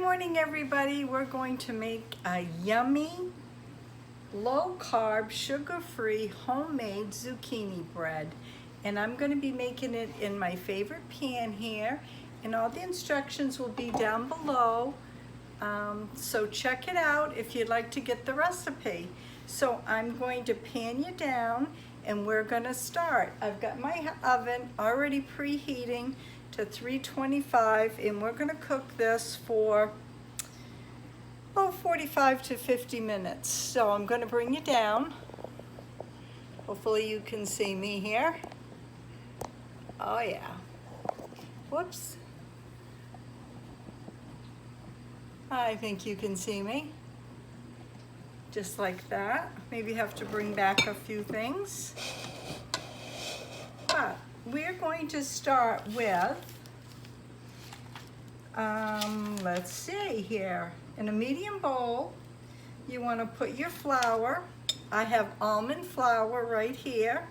morning, everybody. We're going to make a yummy, low-carb, sugar-free, homemade zucchini bread. And I'm going to be making it in my favorite pan here. And all the instructions will be down below. So check it out if you'd like to get the recipe. So I'm going to pan you down and we're going to start. I've got my oven already preheating to 325 and we're going to cook this for 45 to 50 minutes. So I'm going to bring you down. Hopefully you can see me here. Oh yeah. Whoops. I think you can see me. Just like that. Maybe have to bring back a few things. But we're going to start with, let's see here. In a medium bowl, you want to put your flour. I have almond flour right here.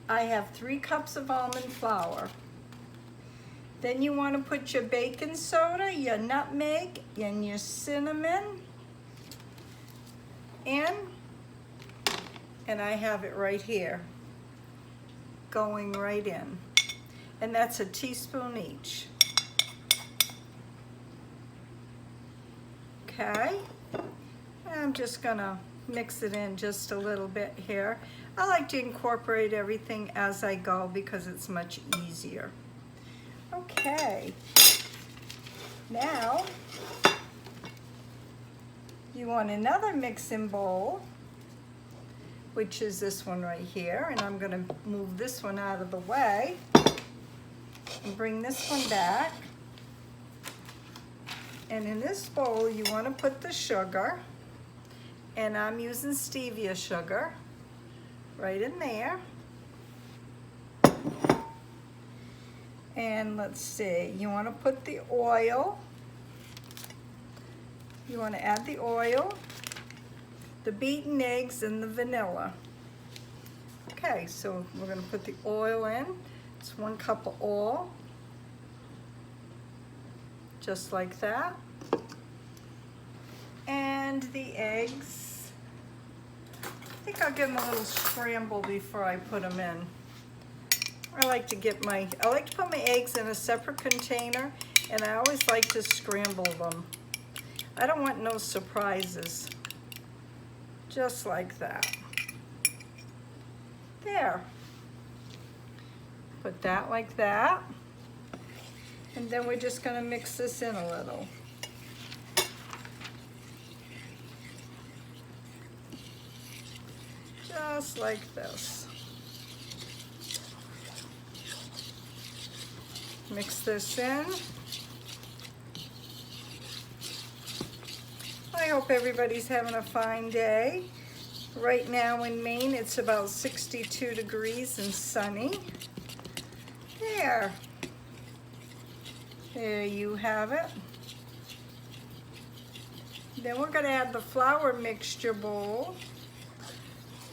I have 3 cups of almond flour. Then you want to put your baking soda, your nutmeg, and your cinnamon in. And I have it right here, going right in. And that's a teaspoon each. Okay, and I'm just gonna mix it in just a little bit here. I like to incorporate everything as I go because it's much easier. Okay, now you want another mixing bowl, which is this one right here, and I'm gonna move this one out of the way and bring this one back. And in this bowl, you want to put the sugar, and I'm using stevia sugar right in there. And let's see, you want to put the oil. You want to add the oil, the beaten eggs, and the vanilla. Okay, so we're going to put the oil in. It's 1 cup of oil. Just like that. And the eggs, I think I'll give them a little scramble before I put them in. I like to put my eggs in a separate container, and I always like to scramble them. I don't want no surprises. Just like that. There. Put that like that. And then we're just going to mix this in a little. Just like this. Mix this in. I hope everybody's having a fine day. Right now in Maine, it's about 62 degrees and sunny. There. There you have it. Then we're going to add the flour mixture bowl,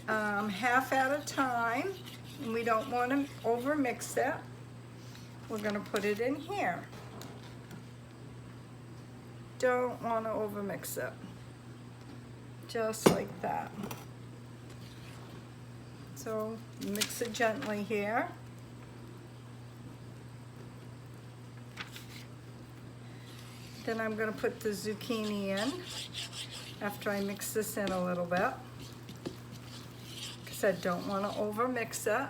half at a time. And we don't want to over mix it. We're going to put it in here. Don't want to over mix it. Just like that. So mix it gently here. Then I'm going to put the zucchini in after I mix this in a little bit, because I don't want to over mix it.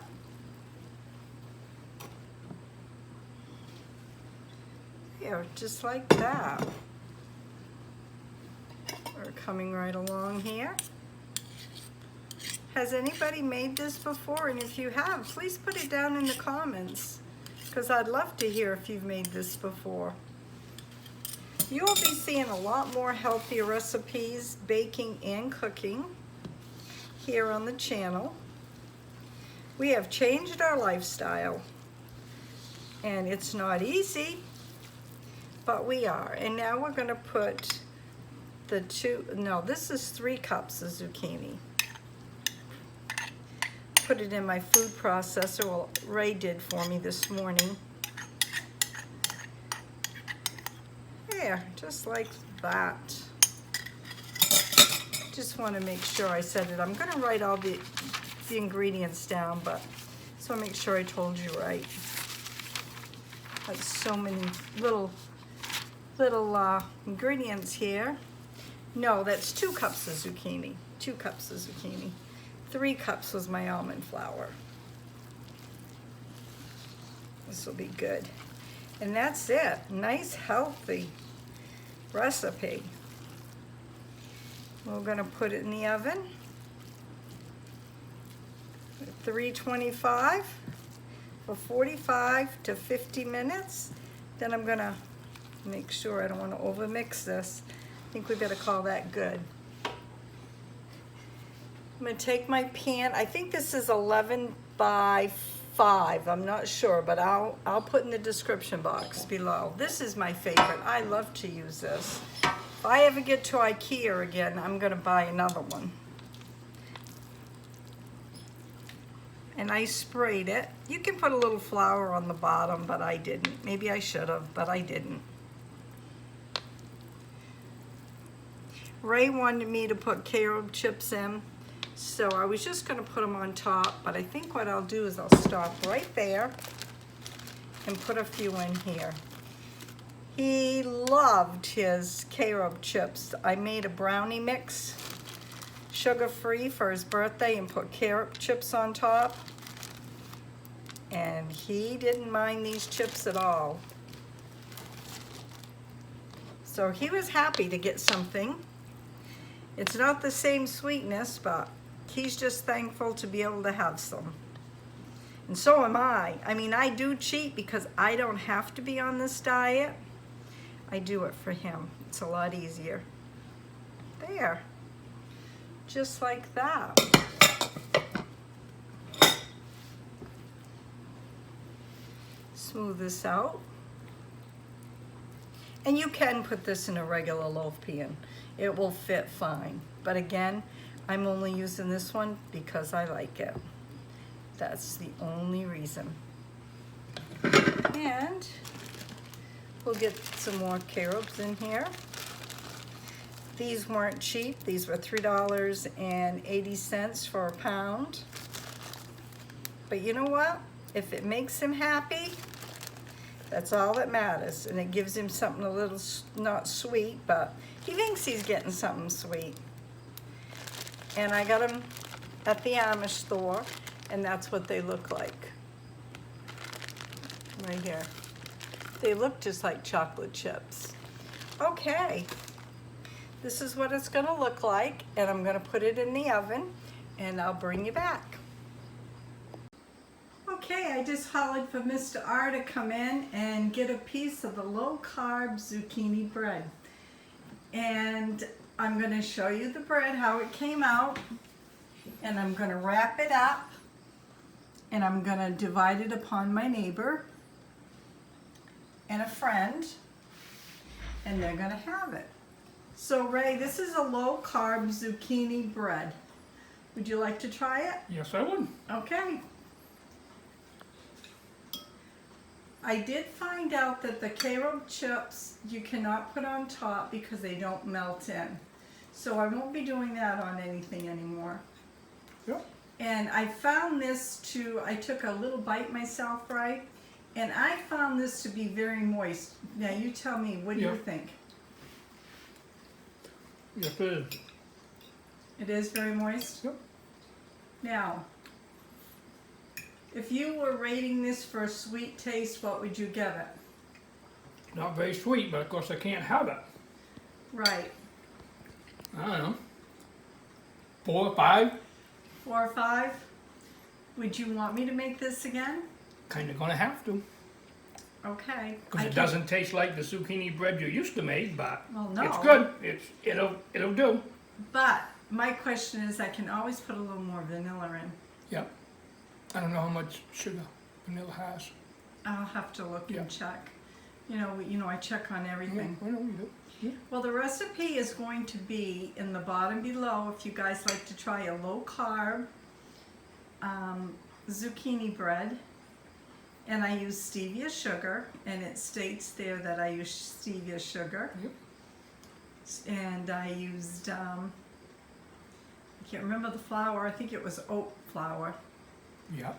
Here, just like that. We're coming right along here. Has anybody made this before? And if you have, please put it down in the comments, because I'd love to hear if you've made this before. You will be seeing a lot more healthier recipes, baking and cooking here on the channel. We have changed our lifestyle, and it's not easy, but we are. And now we're going to put this is 3 cups of zucchini. Put it in my food processor. Well, Ray did for me this morning. There, just like that. Just want to make sure I said it. I'm going to write all the ingredients down, but just want to make sure I told you right. That's so many little ingredients here. No, that's 2 cups of zucchini. 2 cups of zucchini. 3 cups was my almond flour. This will be good. And that's it. Nice, healthy recipe. We're going to put it in the oven at 325 for 45 to 50 minutes. Then I'm going to make sure I don't want to overmix this. I think we better call that good. I'm going to take my pan. I think this is 11 by 5. I'm not sure, but I'll put in the description box below. This is my favorite. I love to use this. If I ever get to IKEA again, I'm going to buy another one. And I sprayed it. You can put a little flour on the bottom, but I didn't. Maybe I should have, but I didn't. Ray wanted me to put carob chips in, so I was just going to put them on top, but I think what I'll do is I'll stop right there and put a few in here. He loved his carob chips. I made a brownie mix, sugar-free, for his birthday and put carob chips on top. And he didn't mind these chips at all. So he was happy to get something. It's not the same sweetness, but he's just thankful to be able to have some. And so am I. I mean, I do cheat because I don't have to be on this diet. I do it for him. It's a lot easier. There. Just like that. Smooth this out. And you can put this in a regular loaf pan. It will fit fine. But again, I'm only using this one because I like it. That's the only reason. And we'll get some more carobs in here. These weren't cheap. These were $3.80 for a pound. But you know what? If it makes him happy, that's all that matters. And it gives him something a little, not sweet, but he thinks he's getting something sweet. And I got them at the Amish store, and that's what they look like. Right here. They look just like chocolate chips. Okay, this is what it's gonna look like, and I'm gonna put it in the oven, and I'll bring you back. Okay, I just hollered for Mr. R to come in and get a piece of the low-carb zucchini bread. And I'm gonna show you the bread, how it came out, and I'm gonna wrap it up, and I'm gonna divide it upon my neighbor and a friend, and they're gonna have it. So Ray, this is a low-carb zucchini bread. Would you like to try it? Yes, I would. Okay. I did find out that the carob chips you cannot put on top because they don't melt in. So I won't be doing that on anything anymore. Yep. And I found this I took a little bite myself, right? And I found this to be very moist. Now you tell me, what do you think? Yes, it is. It is very moist? Yep. Now, if you were rating this for a sweet taste, what would you give it? Not very sweet, but of course I can't have it. Right. I don't know. 4 or 5? 4 or 5? Would you want me to make this again? Kind of gonna have to. Okay. Because it doesn't taste like the zucchini bread you used to make, but Well, no. it's good. It'll do. But my question is, I can always put a little more vanilla in. Yep. I don't know how much sugar vanilla has. I'll have to look Yeah. and check. You know, I check on everything. Yeah, I know you do. Yeah. Well, the recipe is going to be in the bottom below if you guys like to try a low-carb zucchini bread. And I use stevia sugar, and it states there that I use stevia sugar. Yep. And I used, I can't remember the flour, I think it was oat flour, Yep.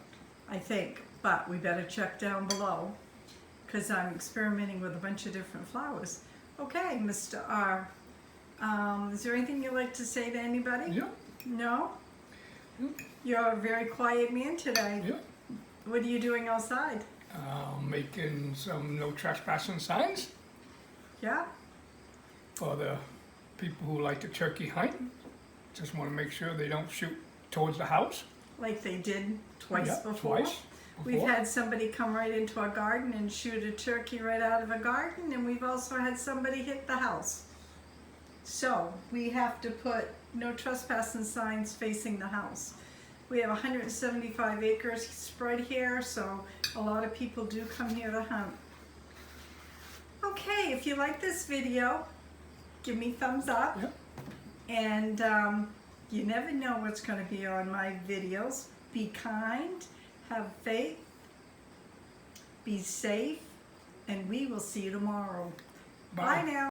I think. But we better check down below, because I'm experimenting with a bunch of different flours. Okay, Mr. R. Is there anything you'd like to say to anybody? Yep. No? Yep. You're a very quiet man today. Yep. What are you doing outside? Making some no trespassing signs Yeah? for the people who like to turkey hunt. Just want to make sure they don't shoot towards the house. Like they did twice Yep, before? Twice. We've before. had somebody come right into our garden and shoot a turkey right out of a garden, and we've also had somebody hit the house. So we have to put no trespassing signs facing the house. We have 175 acres spread here, so a lot of people do come here to hunt. Okay, if you like this video, give me thumbs up. Yep. And you never know what's going to be on my videos. Be kind, have faith, be safe, and we will see you tomorrow. Bye now.